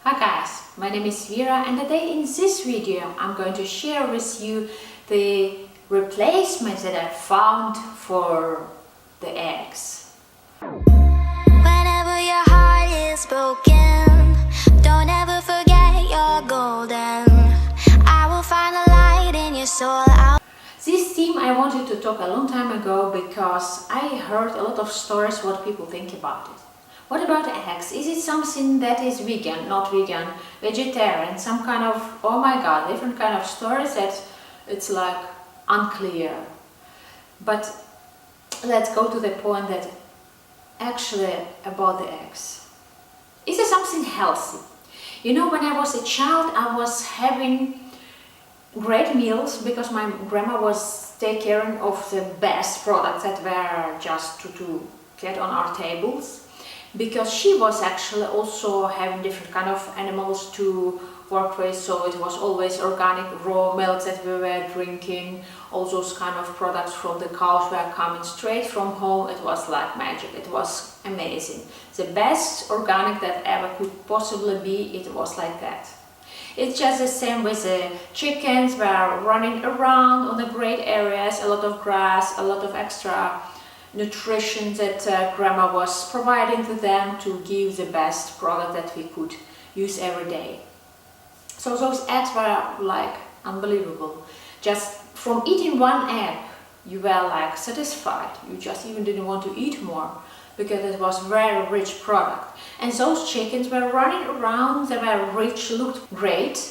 Hi guys, my name is Vera and today in this video I'm going to share with you the replacements that I found for the eggs. Whenever your heart is broken, don't ever forget you're golden. I will find a light in your soul. This theme I wanted to talk a long time ago because I heard a lot of stories what people think about it. What about eggs? Is it something that is vegan, not vegan, vegetarian, some kind of, oh my god, different kind of stories that it's like unclear. But let's go to the point that actually about the eggs. Is it something healthy? You know, when I was a child, I was having great meals because my grandma was taking care of the best products that were just to get on our tables. Because she was actually also having different kind of animals to work with, so it was always organic raw milk that we were drinking. All those kind of products from the cows were coming straight from home. It was like magic. It was amazing. The best organic that ever could possibly be, it was like that. It's just the same with the chickens. Were running around on the great areas, a lot of grass, a lot of extra nutrition that grandma was providing to them to give the best product that we could use every day. So those eggs were like unbelievable. Just from eating one egg you were like satisfied. You just even didn't want to eat more because it was very rich product. And those chickens were running around, they were rich, looked great,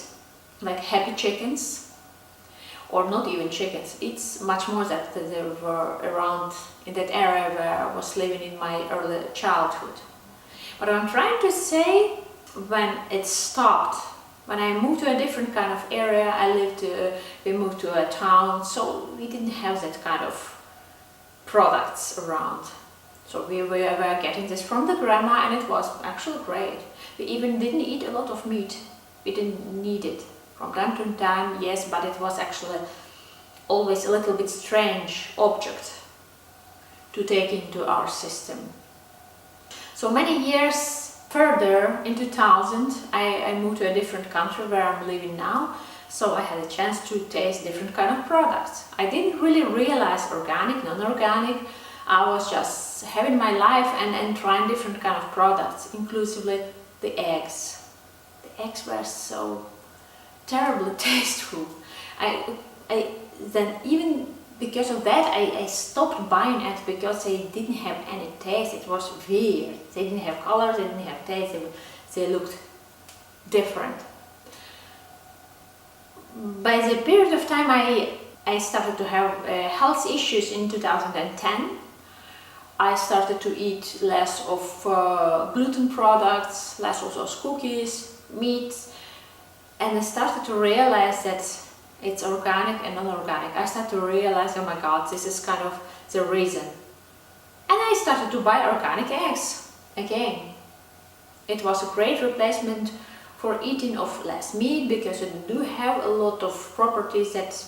like happy chickens. Or not even chickens, it's much more that they were around in that area where I was living in my early childhood. But I'm trying to say, when it stopped, when I moved to a different kind of area, we moved to a town, so we didn't have that kind of products around. So we were getting this from the grandma and it was actually great. We even didn't eat a lot of meat, we didn't need it. From time to time, yes, but it was actually always a little bit strange object to take into our system. So many years further, in 2000, I moved to a different country where I'm living now, so I had a chance to taste different kind of products. I didn't really realize organic, non-organic. I was just having my life and trying different kind of products, inclusively the eggs. The eggs were so terribly tasteful. Then even because of that I stopped buying it because they didn't have any taste. It was weird. They didn't have color, they didn't have taste, they looked different. By the period of time I started to have health issues in 2010. I started to eat less of gluten products, less of those cookies, meats. And I started to realize that it's organic and non-organic. I started to realize, oh my god, this is kind of the reason. And I started to buy organic eggs again. It was a great replacement for eating of less meat because it do have a lot of properties that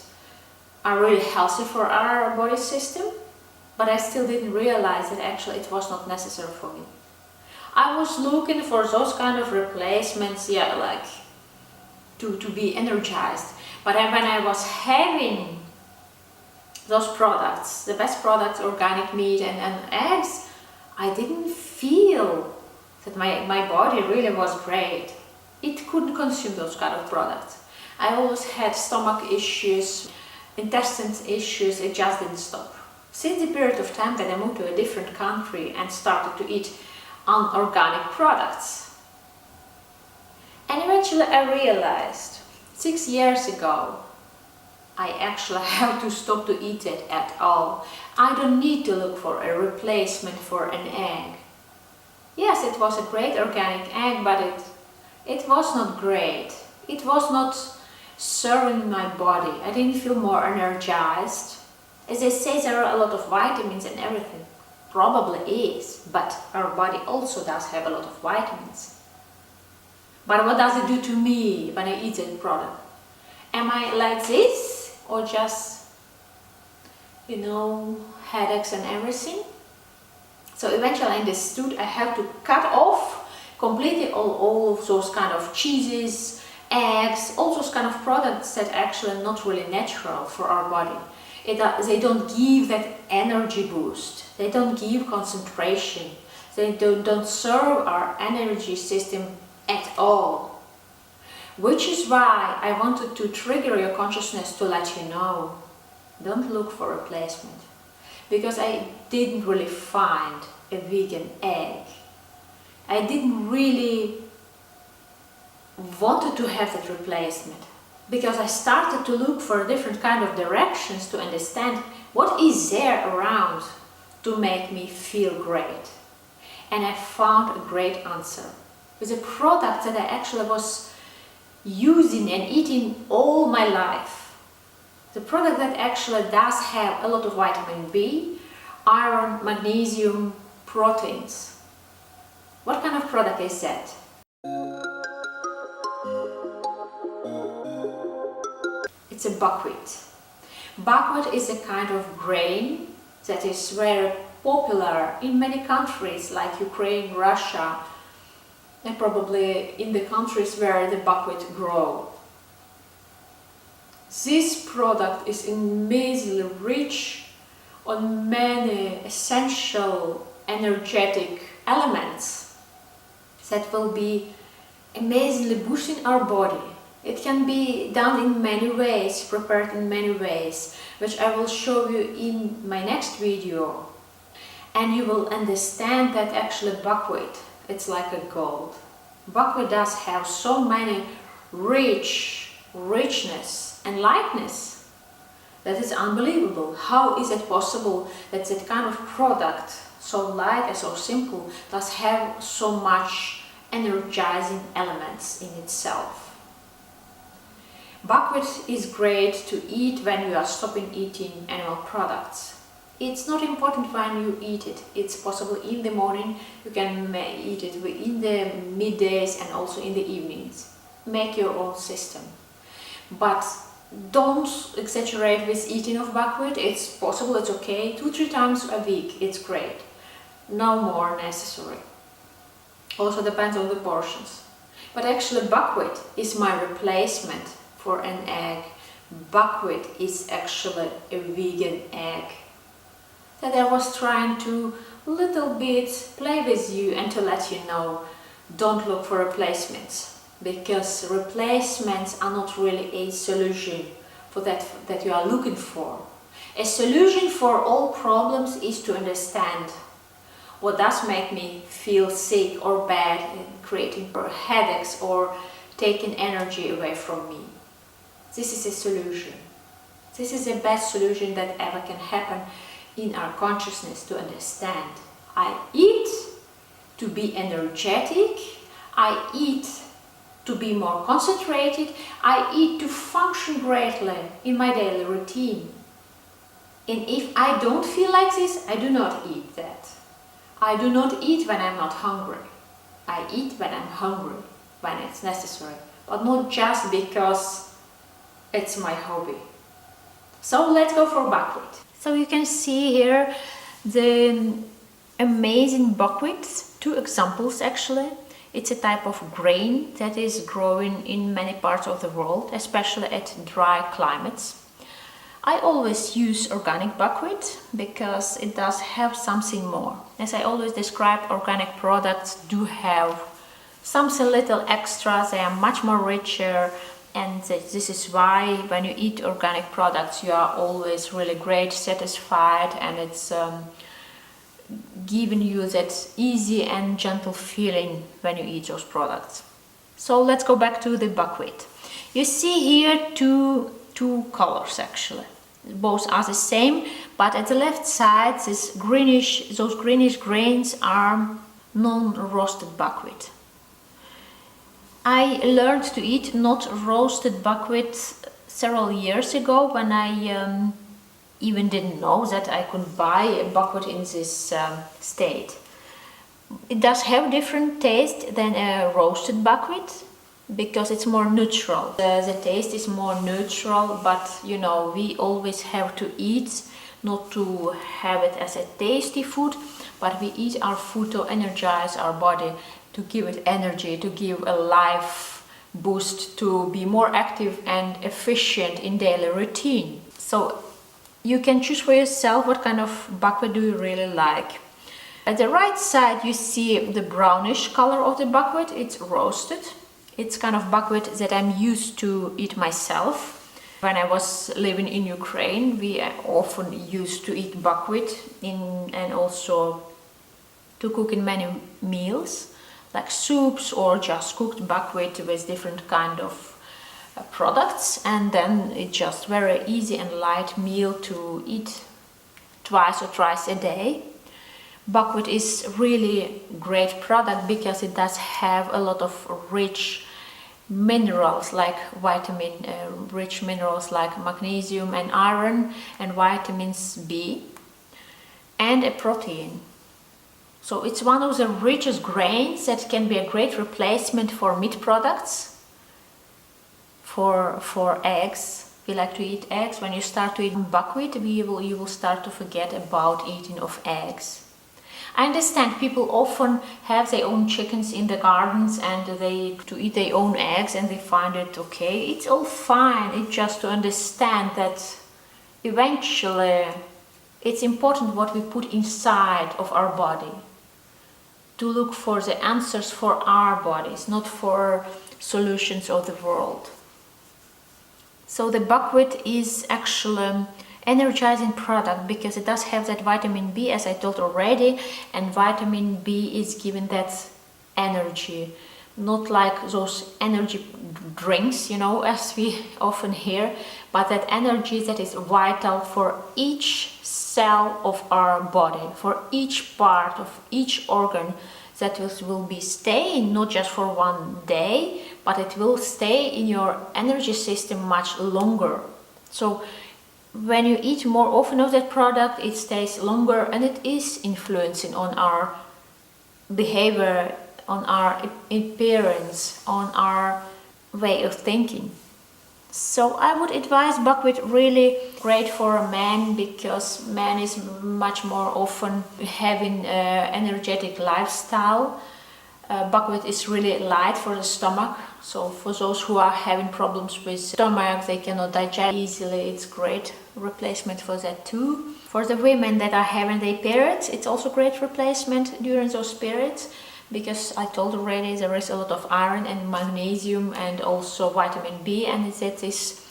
are really healthy for our body system. But I still didn't realize that actually it was not necessary for me. I was looking for those kind of replacements, yeah, like to be energized. But when I was having those products, the best products, organic meat and eggs, I didn't feel that my body really was great. It couldn't consume those kind of products. I always had stomach issues, intestine issues, it just didn't stop. Since the period of time that I moved to a different country and started to eat unorganic products. And eventually I realized, 6 years ago, I actually have to stop to eat it at all. I don't need to look for a replacement for an egg. Yes, it was a great organic egg, but it was not great. It was not serving my body. I didn't feel more energized. As they say, there are a lot of vitamins and everything. Probably is, but our body also does have a lot of vitamins. But what does it do to me when I eat that product? Am I like this or just, headaches and everything? So eventually I understood I have to cut off completely all of those kind of cheeses, eggs, all those kind of products that actually are not really natural for our body. They don't give that energy boost, they don't give concentration, they don't serve our energy system at all. Which is why I wanted to trigger your consciousness to let you know, don't look for a replacement. Because I didn't really find a vegan egg. I didn't really wanted to have that replacement. Because I started to look for different kind of directions to understand what is there around to make me feel great. And I found a great answer with a product that I actually was using and eating all my life. The product that actually does have a lot of vitamin B, iron, magnesium, proteins. What kind of product is that? It's a buckwheat. Buckwheat is a kind of grain that is very popular in many countries like Ukraine, Russia, and probably in the countries where the buckwheat grow. This product is amazingly rich on many essential energetic elements that will be amazingly boosting our body. It can be done in many ways, prepared in many ways, which I will show you in my next video. And you will understand that actually buckwheat, it's like a gold. Buckwheat does have so many richness and lightness that is unbelievable. How is it possible that that kind of product, so light and so simple, does have so much energizing elements in itself? Buckwheat is great to eat when you are stopping eating animal products. It's not important when you eat it. It's possible in the morning, you can eat it in the middays and also in the evenings. Make your own system. But don't exaggerate with eating of buckwheat. It's possible, it's okay, 2-3 times a week, it's great. No more necessary. Also depends on the portions. But actually buckwheat is my replacement for an egg. Buckwheat is actually a vegan egg that I was trying to little bit play with you and to let you know, don't look for replacements, because replacements are not really a solution for that you are looking for. A solution for all problems is to understand what does make me feel sick or bad, creating headaches or taking energy away from me. This is a solution. This is the best solution that ever can happen in our consciousness, to understand. I eat to be energetic, I eat to be more concentrated, I eat to function greatly in my daily routine. And if I don't feel like this, I do not eat that. I do not eat when I'm not hungry. I eat when I'm hungry, when it's necessary, but not just because it's my hobby. So let's go for buckwheat. So you can see here the amazing buckwheat, 2 examples actually. It's a type of grain that is growing in many parts of the world, especially at dry climates. I always use organic buckwheat because it does have something more. As I always describe, organic products do have something little extra, they are much more richer. And this is why when you eat organic products you are always really great, satisfied, and it's giving you that easy and gentle feeling when you eat those products. So let's go back to the buckwheat. You see here two colors actually. Both are the same, but at the left side those greenish grains are non-roasted buckwheat. I learned to eat not roasted buckwheat several years ago, when I even didn't know that I could buy a buckwheat in this state. It does have different taste than a roasted buckwheat because it's more neutral. The taste is more neutral, but you know, we always have to eat, not to have it as a tasty food, but we eat our food to energize our body to give it energy, to give a life boost, to be more active and efficient in daily routine. So you can choose for yourself what kind of buckwheat do you really like. At the right side you see the brownish color of the buckwheat. It's roasted. It's kind of buckwheat that I'm used to eat myself. When I was living in Ukraine, we often used to eat buckwheat and also to cook in many meals, like soups or just cooked buckwheat with different kind of products. And then it's just very easy and light meal to eat twice or thrice a day. Buckwheat is really great product because it does have a lot of rich minerals like rich minerals like magnesium and iron and vitamins B and a protein. So it's one of the richest grains that can be a great replacement for meat products, for eggs. We like to eat eggs. When you start to eat buckwheat, you will start to forget about eating of eggs. I understand people often have their own chickens in the gardens and they to eat their own eggs and they find it okay. It's all fine. It's just to understand that eventually it's important what we put inside of our body, to look for the answers for our bodies, not for solutions of the world. So the buckwheat is actually energizing product because it does have that vitamin B, as I told already, and vitamin B is given that energy, not like those energy drinks, as we often hear, but that energy that is vital for each cell of our body, for each part of each organ, that will be staying not just for one day, but it will stay in your energy system much longer. So when you eat more often of that product, it stays longer and it is influencing on our behavior, on our appearance, on our way of thinking. So I would advise buckwheat really great for a man because man is much more often having an energetic lifestyle. Buckwheat is really light for the stomach, so for those who are having problems with stomach, they cannot digest easily, it's great replacement for that too. For the women that are having their periods, it's also great replacement during those periods because I told already there is a lot of iron and magnesium and also vitamin B, and that is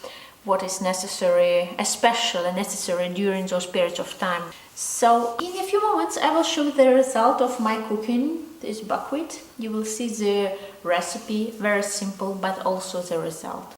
what is necessary, especially necessary during those periods of time. So in a few moments I will show you the result of my cooking this buckwheat. You will see the recipe, very simple, but also the result.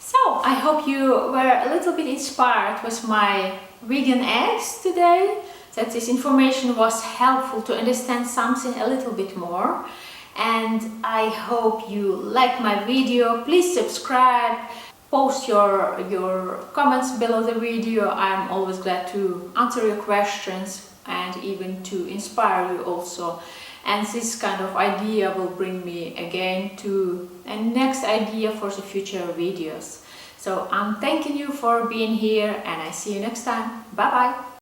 So I hope you were a little bit inspired with my vegan eggs today, that this information was helpful to understand something a little bit more. And I hope you like my video. Please subscribe, post your comments below the video. I'm always glad to answer your questions and even to inspire you also. And this kind of idea will bring me again to a next idea for the future videos. So I'm thanking you for being here and I see you next time. Bye bye.